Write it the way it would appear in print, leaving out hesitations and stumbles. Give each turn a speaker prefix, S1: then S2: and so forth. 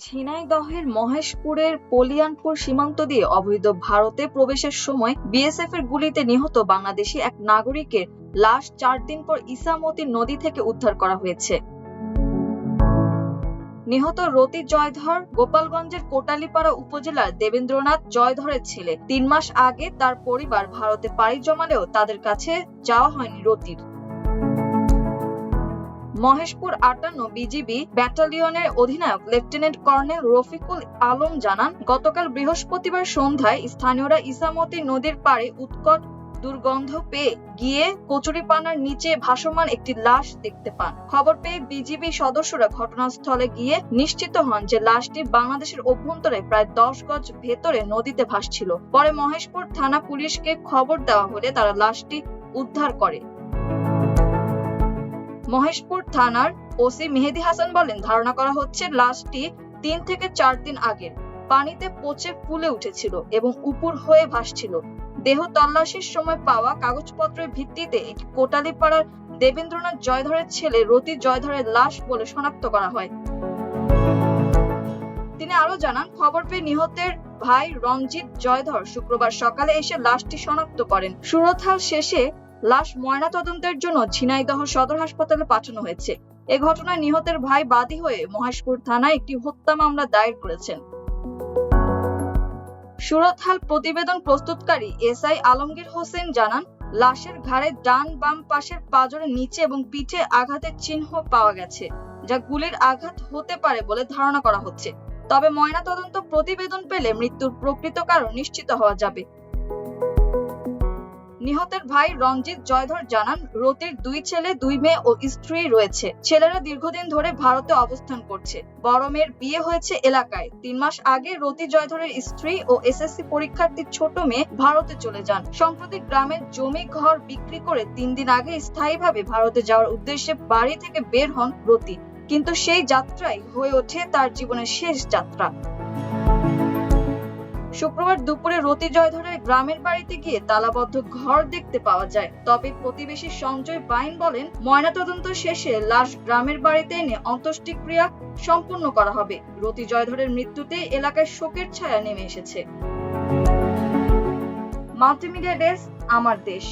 S1: ঝিনাইদহের মহেশপুরের কলিয়ানপুর সীমান্ত দিয়ে অবৈধ ভারতে প্রবেশের সময় বিএসএফ এর গুলিতে নিহত বাংলাদেশি এক নাগরিকের লাশ 4 দিন পর ইসামতি নদী থেকে উদ্ধার করা হয়েছে। নিহত রতি জয়ধর গোপালগঞ্জের কোটালীপাড়া উপজেলার দেবেন্দ্রনাথ জয়ধরের ছেলে। 3 মাস আগে তার পরিবার ভারতে পাড়ি জমালেও তাদের কাছে যাওয়া হয়নি রতির। মহেশপুর 58 বিজিবি ব্যাটালিয়নের অধিনায়ক লেফটেন্যান্ট কর্নেল রফিকুল আলম জানান, গতকাল বৃহস্পতিবার সন্ধ্যায় স্থানীয়রা ইসামতি নদীর পাড়ে উৎকট দুর্গন্ধ পেয়ে গিয়ে কচুরিপানার নিচে ভাসমান একটি লাশ দেখতে পান। খবর পেয়ে বিজিবি সদস্যরা ঘটনাস্থলে গিয়ে নিশ্চিত হন যে লাশটি বাংলাদেশের অভ্যন্তরে প্রায় 10 গজ ভেতরে নদীতে ভাসছিল। পরে মহেশপুর থানা পুলিশকে খবর দেওয়া হলে তারা লাশটি উদ্ধার করে। মহেশপুর থানার ওসি মেহেদি হাসান বলেন, ধারণা করা হচ্ছে লাশটি 3 থেকে 4 দিন আগের পানিতে পচে ফুলে উঠেছিল এবং উপর হয়ে ভাসছিল। দেহ তল্লাশির সময় পাওয়া কাগজপত্রের ভিত্তিতে এটি কোটালীপাড়ার দেবেন্দ্রনাথ জয়ধরের ছেলে রতি জয়ধরের লাশ বলে শনাক্ত করা হয়। তিনি আরো জানান, খবর পেয়ে নিহতের ভাই রঞ্জিত জয়ধর শুক্রবার সকালে এসে লাশটি শনাক্ত করেন। সুরতহাল শেষে লাশ ময়নাতদন্তের জন্য ঝিনাইদহ সদর হাসপাতালে পাঠানো হয়েছে। এ ঘটনায় নিহতের ভাই বাদী হয়ে মহেশপুর থানায় একটি হত্যা মামলা দায়ের করেছেন। সুরতহাল প্রতিবেদন প্রস্তুতকারী এসআই আলমগীর হোসেন জানান, লাশের ঘাড়ে ডান বাম পাশের পাঁজরের নিচে এবং পিঠে আঘাতের চিহ্ন পাওয়া গেছে, যা গুলির আঘাত হতে পারে বলে ধারণা করা হচ্ছে। তবে ময়নাতদন্ত প্রতিবেদন পেলে মৃত্যুর প্রকৃত কারণ নিশ্চিত হওয়া যাবে। নিহতের ভাই রঞ্জিত জয়ধর জানান, রতির 2 ছেলে 2 মেয়ে ও স্ত্রী রয়েছে। ছেলেরা দীর্ঘদিন ধরে ভারতে অবস্থান করছে। বড় মেয়ের বিয়ে হয়েছে এলাকায়। 3 মাস আগে রতি জয়ধরের স্ত্রী ও এসএসসি পরীক্ষার্থী ছোট মেয়ে ভারতে চলে যান। সম্প্রতি গ্রামের জমি ঘর বিক্রি করে 3 দিন আগে স্থায়ীভাবে ভারতে যাওয়ার উদ্দেশ্যে বাড়ি থেকে বের হন রতি, কিন্তু সেই যাত্রাই হয়ে ওঠে তার জীবনের শেষ যাত্রা। শুক্রবার দুপুরে রতি জয়ধরের গ্রামের বাড়িতে গিয়ে তালাবদ্ধ ঘর দেখতে পাওয়া যায়। তবে প্রতিবেশী সঞ্জয় বাইন বলেন, ময়নাতদন্ত শেষে লাশ গ্রামের বাড়িতে এনে অন্ত্যেষ্টিক্রিয়া সম্পন্ন করা হবে। রতি জয়ধরের মৃত্যুতে এলাকায় শোকের ছায়া নেমে এসেছে। মাল্টিমিডিয়া ডেস্ক, আমার দেশ।